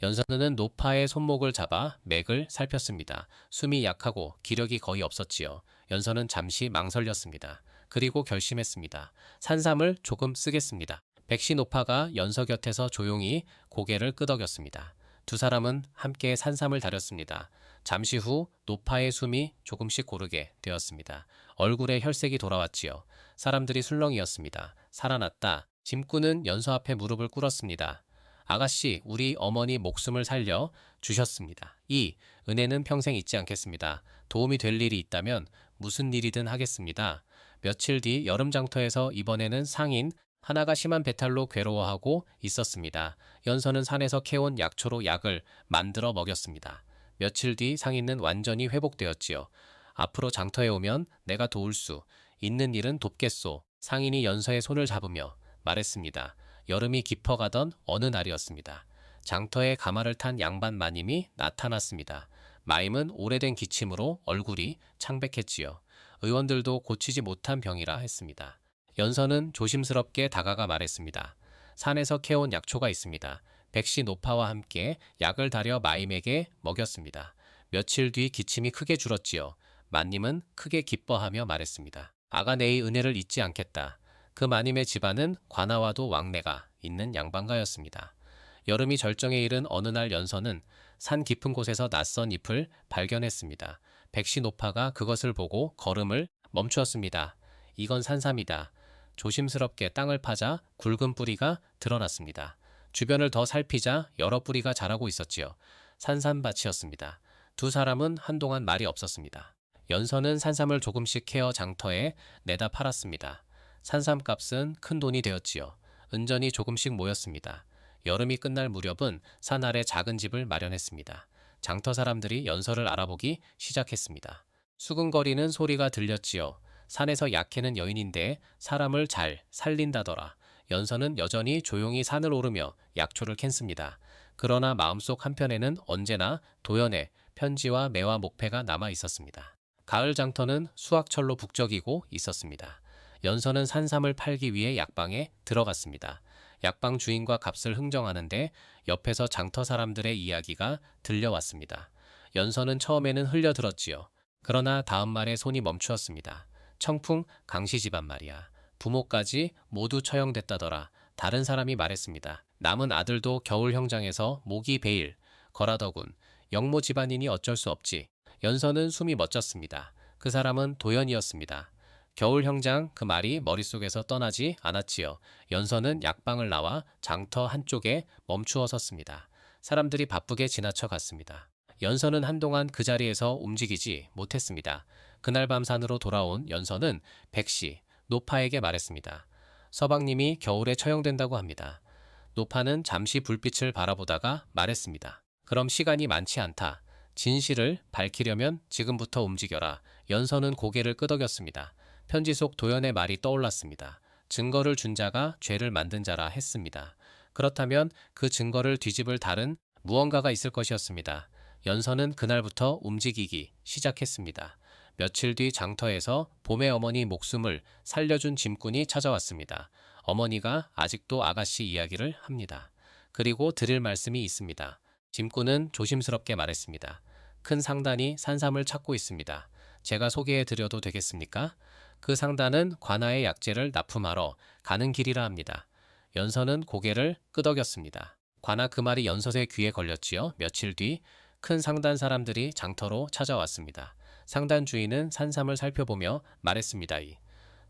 연선우는 노파의 손목을 잡아 맥을 살폈습니다. 숨이 약하고 기력이 거의 없었지요. 연선은 잠시 망설였습니다. 그리고 결심했습니다. 산삼을 조금 쓰겠습니다. 백시 노파가 연서 곁에서 조용히 고개를 끄덕였습니다. 두 사람은 함께 산삼을 다렸습니다. 잠시 후 노파의 숨이 조금씩 고르게 되었습니다. 얼굴에 혈색이 돌아왔지요. 사람들이 술렁이었습니다. 살아났다. 짐꾼은 연서 앞에 무릎을 꿇었습니다. 아가씨, 우리 어머니 목숨을 살려 주셨습니다. 이 은혜는 평생 잊지 않겠습니다. 도움이 될 일이 있다면 무슨 일이든 하겠습니다. 며칠 뒤 여름장터에서 이번에는 상인 하나가 심한 배탈로 괴로워하고 있었습니다. 연서는 산에서 캐온 약초로 약을 만들어 먹였습니다. 며칠 뒤 상인은 완전히 회복되었지요. 앞으로 장터에 오면 내가 도울 수 있는 일은 돕겠소. 상인이 연서의 손을 잡으며 말했습니다. 여름이 깊어가던 어느 날이었습니다. 장터에 가마를 탄 양반 마님이 나타났습니다. 마임은 오래된 기침으로 얼굴이 창백했지요. 의원들도 고치지 못한 병이라 했습니다. 연서는 조심스럽게 다가가 말했습니다. 산에서 캐온 약초가 있습니다. 백시 노파와 함께 약을 다려 마임에게 먹였습니다. 며칠 뒤 기침이 크게 줄었지요. 마님은 크게 기뻐하며 말했습니다. 아가네의 은혜를 잊지 않겠다. 그 마님의 집안은 관아와도 왕래가 있는 양반가였습니다. 여름이 절정에 이른 어느 날 연서는 산 깊은 곳에서 낯선 잎을 발견했습니다. 백시 노파가 그것을 보고 걸음을 멈추었습니다. 이건 산삼이다. 조심스럽게 땅을 파자 굵은 뿌리가 드러났습니다. 주변을 더 살피자 여러 뿌리가 자라고 있었지요. 산삼밭이었습니다. 두 사람은 한동안 말이 없었습니다. 연서는 산삼을 조금씩 캐어 장터에 내다 팔았습니다. 산삼값은 큰 돈이 되었지요. 은전이 조금씩 모였습니다. 여름이 끝날 무렵은 산 아래 작은 집을 마련했습니다. 장터 사람들이 연서를 알아보기 시작했습니다. 수근거리는 소리가 들렸지요. 산에서 약 캐는 여인인데 사람을 잘 살린다더라. 연서는 여전히 조용히 산을 오르며 약초를 캤습니다. 그러나 마음속 한편에는 언제나 도연의 편지와 매와 목패가 남아 있었습니다. 가을 장터는 수확철로 북적이고 있었습니다. 연서는 산삼을 팔기 위해 약방에 들어갔습니다. 약방 주인과 값을 흥정하는데 옆에서 장터 사람들의 이야기가 들려왔습니다. 연서는 처음에는 흘려들었지요. 그러나 다음 말에 손이 멈추었습니다. 청풍 강씨 집안 말이야. 부모까지 모두 처형됐다더라. 다른 사람이 말했습니다. 남은 아들도 겨울 형장에서 모기 베일 거라더군. 영모 집안이니 어쩔 수 없지. 연서는 숨이 멎었습니다. 그 사람은 도연이었습니다. 겨울 형장 그 말이 머릿속에서 떠나지 않았지요. 연서는 약방을 나와 장터 한쪽에 멈추어 섰습니다. 사람들이 바쁘게 지나쳐 갔습니다. 연서는 한동안 그 자리에서 움직이지 못했습니다. 그날 밤 산으로 돌아온 연서는 백시, 노파에게 말했습니다. 서방님이 겨울에 처형된다고 합니다. 노파는 잠시 불빛을 바라보다가 말했습니다. 그럼 시간이 많지 않다. 진실을 밝히려면 지금부터 움직여라. 연서는 고개를 끄덕였습니다. 편지 속 도연의 말이 떠올랐습니다. 증거를 준 자가 죄를 만든 자라 했습니다. 그렇다면 그 증거를 뒤집을 다른 무언가가 있을 것이었습니다. 연서는 그날부터 움직이기 시작했습니다. 며칠 뒤 장터에서 봄의 어머니 목숨을 살려준 짐꾼이 찾아왔습니다. 어머니가 아직도 아가씨 이야기를 합니다. 그리고 드릴 말씀이 있습니다. 짐꾼은 조심스럽게 말했습니다. 큰 상단이 산삼을 찾고 있습니다. 제가 소개해 드려도 되겠습니까? 그 상단은 관아의 약재를 납품하러 가는 길이라 합니다. 연서는 고개를 끄덕였습니다. 관아 그 말이 연서의 귀에 걸렸지요. 며칠 뒤 큰 상단 사람들이 장터로 찾아왔습니다. 상단 주인은 산삼을 살펴보며 말했습니다. 이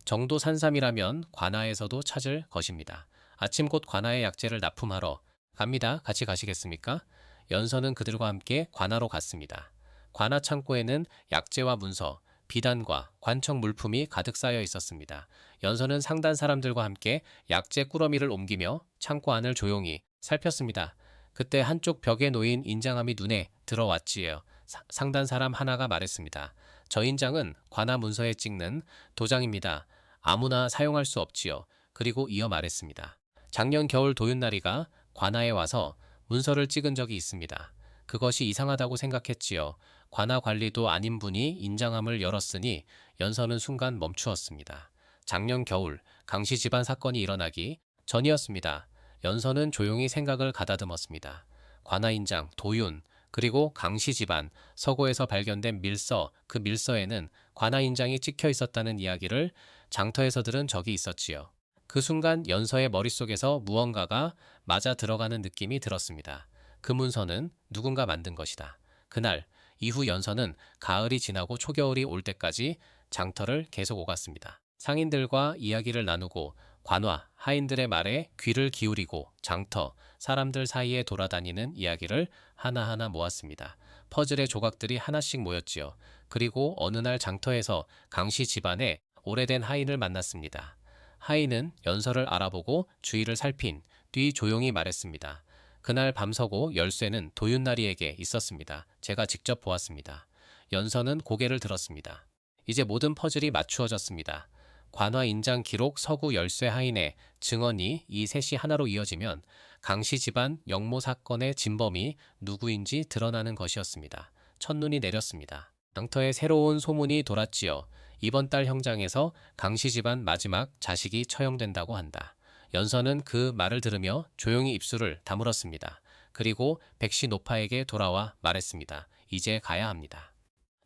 정도 산삼이라면 관아에서도 찾을 것입니다. 아침 곧 관아의 약재를 납품하러 갑니다. 같이 가시겠습니까? 연서는 그들과 함께 관아로 갔습니다. 관아 창고에는 약재와 문서, 비단과 관청 물품이 가득 쌓여 있었습니다. 연서는 상단 사람들과 함께 약재 꾸러미를 옮기며 창고 안을 조용히 살폈습니다. 그때 한쪽 벽에 놓인 인장함이 눈에 들어왔지요. 상단 사람 하나가 말했습니다. 저 인장은 관아 문서에 찍는 도장입니다. 아무나 사용할 수 없지요. 그리고 이어 말했습니다. 작년 겨울 도윤나리가 관아에 와서 문서를 찍은 적이 있습니다. 그것이 이상하다고 생각했지요. 관아 관리도 아닌 분이 인장함을 열었으니 연서는 순간 멈추었습니다. 작년 겨울 강씨 집안 사건이 일어나기 전이었습니다. 연서는 조용히 생각을 가다듬었습니다. 관아 인장, 도윤, 그리고 강씨 집안, 서고에서 발견된 밀서, 그 밀서에는 관아 인장이 찍혀 있었다는 이야기를 장터에서 들은 적이 있었지요. 그 순간 연서의 머릿속에서 무언가가 맞아 들어가는 느낌이 들었습니다. 그 문서는 누군가 만든 것이다. 그날 이후 연서는 가을이 지나고 초겨울이 올 때까지 장터를 계속 오갔습니다. 상인들과 이야기를 나누고 관화, 하인들의 말에 귀를 기울이고 장터, 사람들 사이에 돌아다니는 이야기를 하나하나 모았습니다. 퍼즐의 조각들이 하나씩 모였지요. 그리고 어느 날 장터에서 강씨 집안에 오래된 하인을 만났습니다. 하인은 연서를 알아보고 주위를 살핀 뒤 조용히 말했습니다. 그날 밤서고 열쇠는 도윤나리에게 있었습니다. 제가 직접 보았습니다. 연서는 고개를 들었습니다. 이제 모든 퍼즐이 맞추어졌습니다. 관화 인장 기록 서구 열쇠 하인의 증언이 이 셋이 하나로 이어지면 강씨 집안 영모 사건의 진범이 누구인지 드러나는 것이었습니다. 첫눈이 내렸습니다. 장터에 새로운 소문이 돌았지요. 이번 달 형장에서 강씨 집안 마지막 자식이 처형된다고 한다. 연서는 그 말을 들으며 조용히 입술을 다물었습니다. 그리고 백시 노파에게 돌아와 말했습니다. 이제 가야 합니다.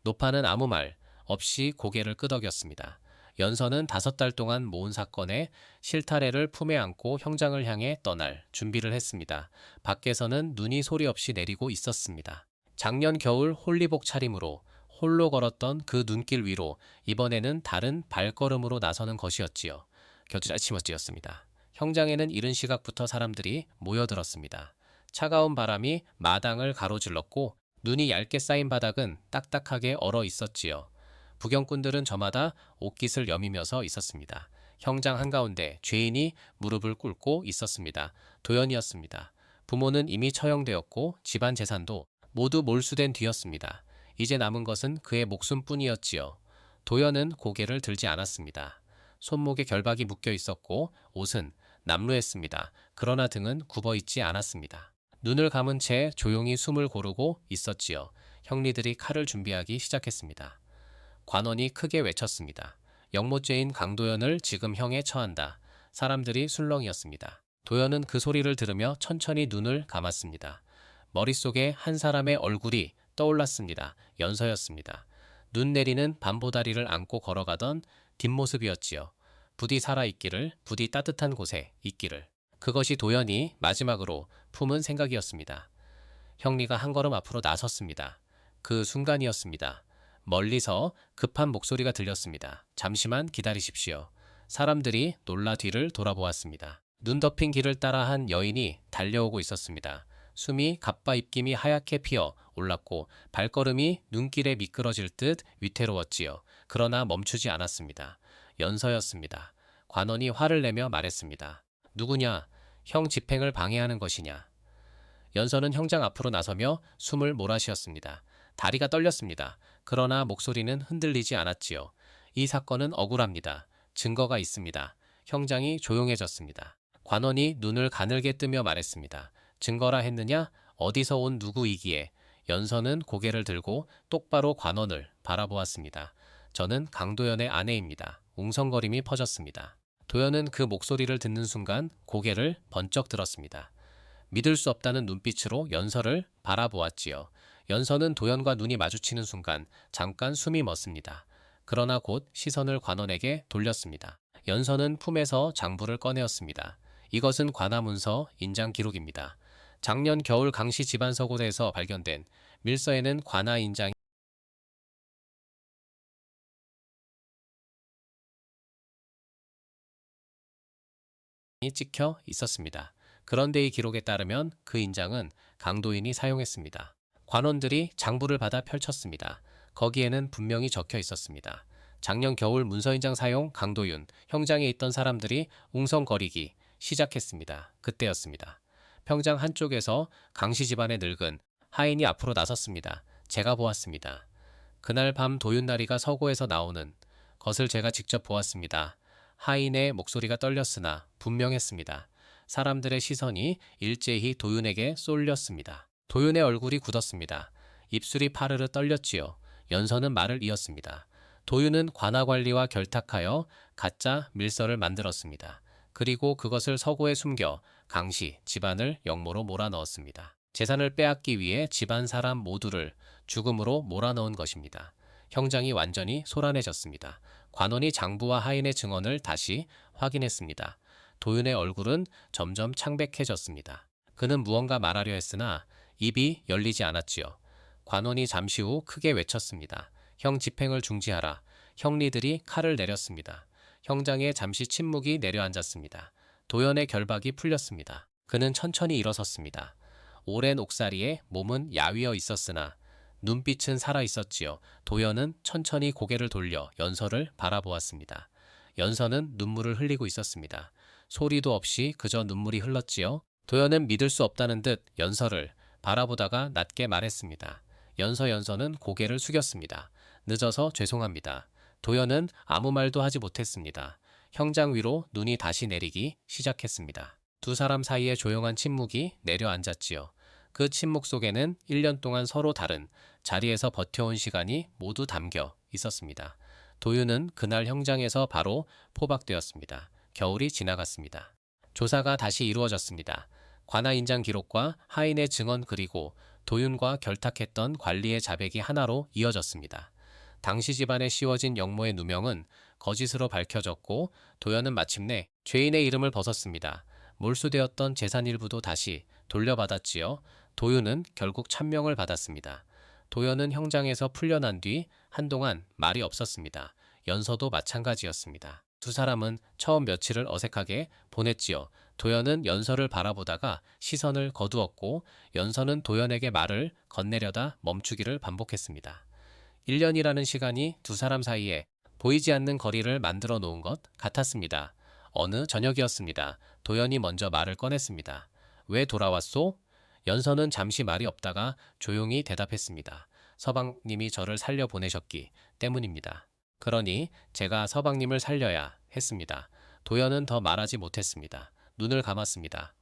노파는 아무 말 없이 고개를 끄덕였습니다. 연서는 5달 동안 모은 사건의 실타래를 품에 안고 형장을 향해 떠날 준비를 했습니다. 밖에서는 눈이 소리 없이 내리고 있었습니다. 작년 겨울 홀리복 차림으로 홀로 걸었던 그 눈길 위로 이번에는 다른 발걸음으로 나서는 것이었지요. 곁자치머지였습니다. 형장에는 이른 시각부터 사람들이 모여들었습니다. 차가운 바람이 마당을 가로질렀고 눈이 얇게 쌓인 바닥은 딱딱하게 얼어 있었지요. 부경꾼들은 저마다 옷깃을 여미며 서 있었습니다. 형장 한가운데 죄인이 무릎을 꿇고 있었습니다. 도연이었습니다. 부모는 이미 처형되었고 집안 재산도 모두 몰수된 뒤였습니다. 이제 남은 것은 그의 목숨뿐이었지요. 도연은 고개를 들지 않았습니다. 손목에 결박이 묶여 있었고 옷은 남루했습니다. 그러나 등은 굽어있지 않았습니다. 눈을 감은 채 조용히 숨을 고르고 있었지요. 형리들이 칼을 준비하기 시작했습니다. 관원이 크게 외쳤습니다. 영모죄인 강도연을 지금 형에 처한다. 사람들이 술렁이었습니다. 도연은 그 소리를 들으며 천천히 눈을 감았습니다. 머릿속에 한 사람의 얼굴이 떠올랐습니다. 연서였습니다. 눈 내리는 밤보다리를 안고 걸어가던 뒷모습이었지요. 부디 살아있기를, 부디 따뜻한 곳에 있기를. 그것이 도연이 마지막으로 품은 생각이었습니다. 형리가 한 걸음 앞으로 나섰습니다. 그 순간이었습니다. 멀리서 급한 목소리가 들렸습니다. 잠시만 기다리십시오. 사람들이 놀라 뒤를 돌아보았습니다. 눈 덮인 길을 따라 한 여인이 달려오고 있었습니다. 숨이 갑바 입김이 하얗게 피어 올랐고 발걸음이 눈길에 미끄러질 듯 위태로웠지요. 그러나 멈추지 않았습니다. 연서였습니다. 관원이 화를 내며 말했습니다. 누구냐? 형 집행을 방해하는 것이냐? 연서는 형장 앞으로 나서며 숨을 몰아쉬었습니다. 다리가 떨렸습니다. 그러나 목소리는 흔들리지 않았지요. 이 사건은 억울합니다. 증거가 있습니다. 형장이 조용해졌습니다. 관원이 눈을 가늘게 뜨며 말했습니다. 증거라 했느냐? 어디서 온 누구이기에? 연서는 고개를 들고 똑바로 관원을 바라보았습니다. 저는 강도연의 아내입니다. 웅성거림이 퍼졌습니다. 도연은 그 목소리를 듣는 순간 고개를 번쩍 들었습니다. 믿을 수 없다는 눈빛으로 연서를 바라보았지요. 연서는 도연과 눈이 마주치는 순간 잠깐 숨이 멎습니다. 그러나 곧 시선을 관원에게 돌렸습니다. 연서는 품에서 장부를 꺼내었습니다. 이것은 관하문서 인장 기록입니다. 작년 겨울 강씨 집안 서고대에서 발견된 밀서에는 관하 인장이 찍혀 있었습니다. 그런데 이 기록에 따르면 그 인장은 강도인이 사용했습니다. 관원들이 장부를 받아 펼쳤습니다. 거기에는 분명히 적혀 있었습니다. 작년 겨울 문서인장 사용 강도윤, 형장에 있던 사람들이 웅성거리기 시작했습니다. 그때였습니다. 평장 한쪽에서 강씨 집안의 늙은 하인이 앞으로 나섰습니다. 제가 보았습니다. 그날 밤 도윤나리가 서고에서 나오는 것을 제가 직접 보았습니다. 하인의 목소리가 떨렸으나 분명했습니다. 사람들의 시선이 일제히 도윤에게 쏠렸습니다. 도윤의 얼굴이 굳었습니다. 입술이 파르르 떨렸지요. 연서는 말을 이었습니다. 도윤은 관아관리와 결탁하여 가짜 밀서를 만들었습니다. 그리고 그것을 서고에 숨겨 강씨 집안을 역모로 몰아넣었습니다. 재산을 빼앗기 위해 집안 사람 모두를 죽음으로 몰아넣은 것입니다. 형장이 완전히 소란해졌습니다. 관원이 장부와 하인의 증언을 다시 확인했습니다. 도윤의 얼굴은 점점 창백해졌습니다. 그는 무언가 말하려 했으나 입이 열리지 않았지요. 관원이 잠시 후 크게 외쳤습니다. 형 집행을 중지하라. 형리들이 칼을 내렸습니다. 형장에 잠시 침묵이 내려앉았습니다. 도연의 결박이 풀렸습니다. 그는 천천히 일어섰습니다. 오랜 옥살이에 몸은 야위어 있었으나 눈빛은 살아있었지요. 도연은 천천히 고개를 돌려 연서를 바라보았습니다. 연서는 눈물을 흘리고 있었습니다. 소리도 없이 그저 눈물이 흘렀지요. 도연은 믿을 수 없다는 듯 연서를 바라보다가 낮게 말했습니다. 연서는 고개를 숙였습니다. 늦어서 죄송합니다. 도연은 아무 말도 하지 못했습니다. 형장 위로 눈이 다시 내리기 시작했습니다. 두 사람 사이에 조용한 침묵이 내려앉았지요. 그 침묵 속에는 1년 동안 서로 다른 자리에서 버텨온 시간이 모두 담겨 있었습니다. 도윤은 그날 형장에서 바로 포박되었습니다. 겨울이 지나갔습니다. 조사가 다시 이루어졌습니다. 관아 인장 기록과 하인의 증언 그리고 도윤과 결탁했던 관리의 자백이 하나로 이어졌습니다. 당시 집안에 씌워진 역모의 누명은 거짓으로 밝혀졌고 도연은 마침내 죄인의 이름을 벗었습니다. 몰수되었던 재산 일부도 다시 돌려받았지요. 도윤은 결국 참명을 받았습니다. 도연은 형장에서 풀려난 뒤 한동안 말이 없었습니다. 연서도 마찬가지였습니다. 두 사람은 처음 며칠을 어색하게 보냈지요. 도연은 연서를 바라보다가 시선을 거두었고 연서는 도연에게 말을 건네려다 멈추기를 반복했습니다. 1년이라는 시간이 두 사람 사이에 보이지 않는 거리를 만들어 놓은 것 같았습니다. 어느 저녁이었습니다. 도연이 먼저 말을 꺼냈습니다. 왜 돌아왔소? 연서는 잠시 말이 없다가 조용히 대답했습니다. 서방님이 저를 살려보내셨기 때문입니다. 그러니 제가 서방님을 살려야 했습니다. 도연은 더 말하지 못했습니다. 눈을 감았습니다.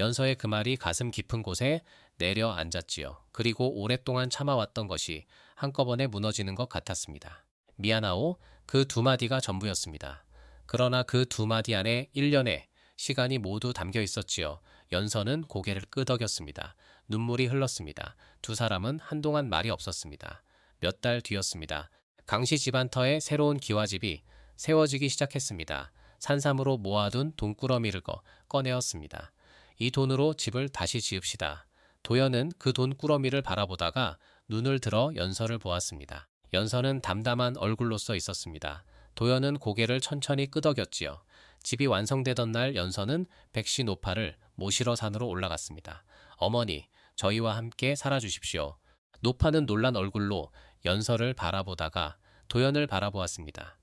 연서의 그 말이 가슴 깊은 곳에 내려앉았지요. 그리고 오랫동안 참아왔던 것이 한꺼번에 무너지는 것 같았습니다. 미안하오. 그 두 마디가 전부였습니다. 그러나 그 두 마디 안에 1년의 시간이 모두 담겨 있었지요. 연서는 고개를 끄덕였습니다. 눈물이 흘렀습니다. 두 사람은 한동안 말이 없었습니다. 몇 달 뒤였습니다. 강씨 집안터에 새로운 기와집이 세워지기 시작했습니다. 산삼으로 모아둔 돈꾸러미를 꺼내었습니다. 이 돈으로 집을 다시 지읍시다. 도연은 그 돈꾸러미를 바라보다가 눈을 들어 연서를 보았습니다. 연서는 담담한 얼굴로 써 있었습니다. 도연은 고개를 천천히 끄덕였지요. 집이 완성되던 날 연서는 백시 노파를 모시러 산으로 올라갔습니다. 어머니, 저희와 함께 살아주십시오. 노파는 놀란 얼굴로 연서를 바라보다가 도연을 바라보았습니다.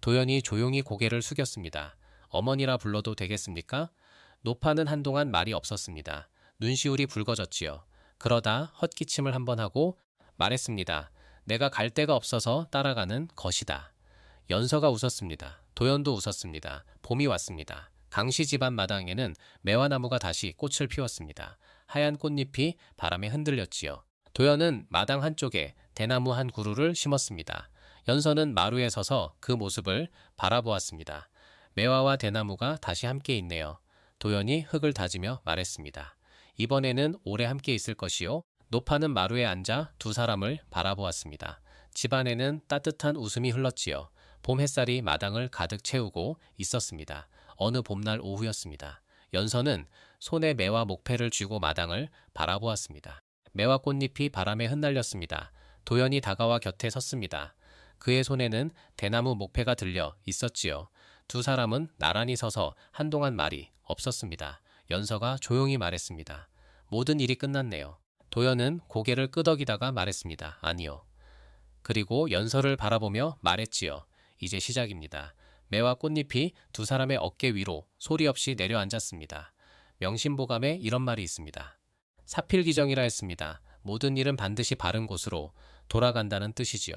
도연이 조용히 고개를 숙였습니다. 어머니라 불러도 되겠습니까? 노파는 한동안 말이 없었습니다. 눈시울이 붉어졌지요. 그러다 헛기침을 한번 하고 말했습니다. 내가 갈 데가 없어서 따라가는 것이다. 연서가 웃었습니다. 도연도 웃었습니다. 봄이 왔습니다. 강씨 집안 마당에는 매화나무가 다시 꽃을 피웠습니다. 하얀 꽃잎이 바람에 흔들렸지요. 도연은 마당 한쪽에 대나무 한 그루를 심었습니다. 연서는 마루에 서서 그 모습을 바라보았습니다. 매화와 대나무가 다시 함께 있네요. 도연이 흙을 다지며 말했습니다. 이번에는 오래 함께 있을 것이요. 노파는 마루에 앉아 두 사람을 바라보았습니다. 집안에는 따뜻한 웃음이 흘렀지요. 봄 햇살이 마당을 가득 채우고 있었습니다. 어느 봄날 오후였습니다. 연서는 손에 매화 목패를 쥐고 마당을 바라보았습니다. 매화 꽃잎이 바람에 흩날렸습니다. 도연이 다가와 곁에 섰습니다. 그의 손에는 대나무 목패가 들려 있었지요. 두 사람은 나란히 서서 한동안 말이 없었습니다. 연서가 조용히 말했습니다. 모든 일이 끝났네요. 도연은 고개를 끄덕이다가 말했습니다. 아니요. 그리고 연서를 바라보며 말했지요. 이제 시작입니다. 매화 꽃잎이 두 사람의 어깨 위로 소리 없이 내려앉았습니다. 명심보감에 이런 말이 있습니다. 사필기정이라 했습니다. 모든 일은 반드시 바른 곳으로 돌아간다는 뜻이지요.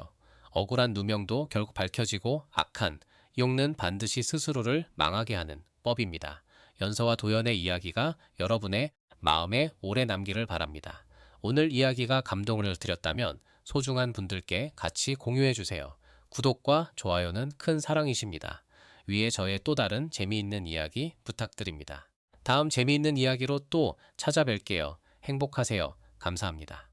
억울한 누명도 결국 밝혀지고 악한 용는 반드시 스스로를 망하게 하는 법입니다. 연서와 도연의 이야기가 여러분의 마음에 오래 남기를 바랍니다. 오늘 이야기가 감동을 드렸다면 소중한 분들께 같이 공유해 주세요. 구독과 좋아요는 큰 사랑이십니다. 위에 저의 또 다른 재미있는 이야기 부탁드립니다. 다음 재미있는 이야기로 또 찾아뵐게요. 행복하세요. 감사합니다.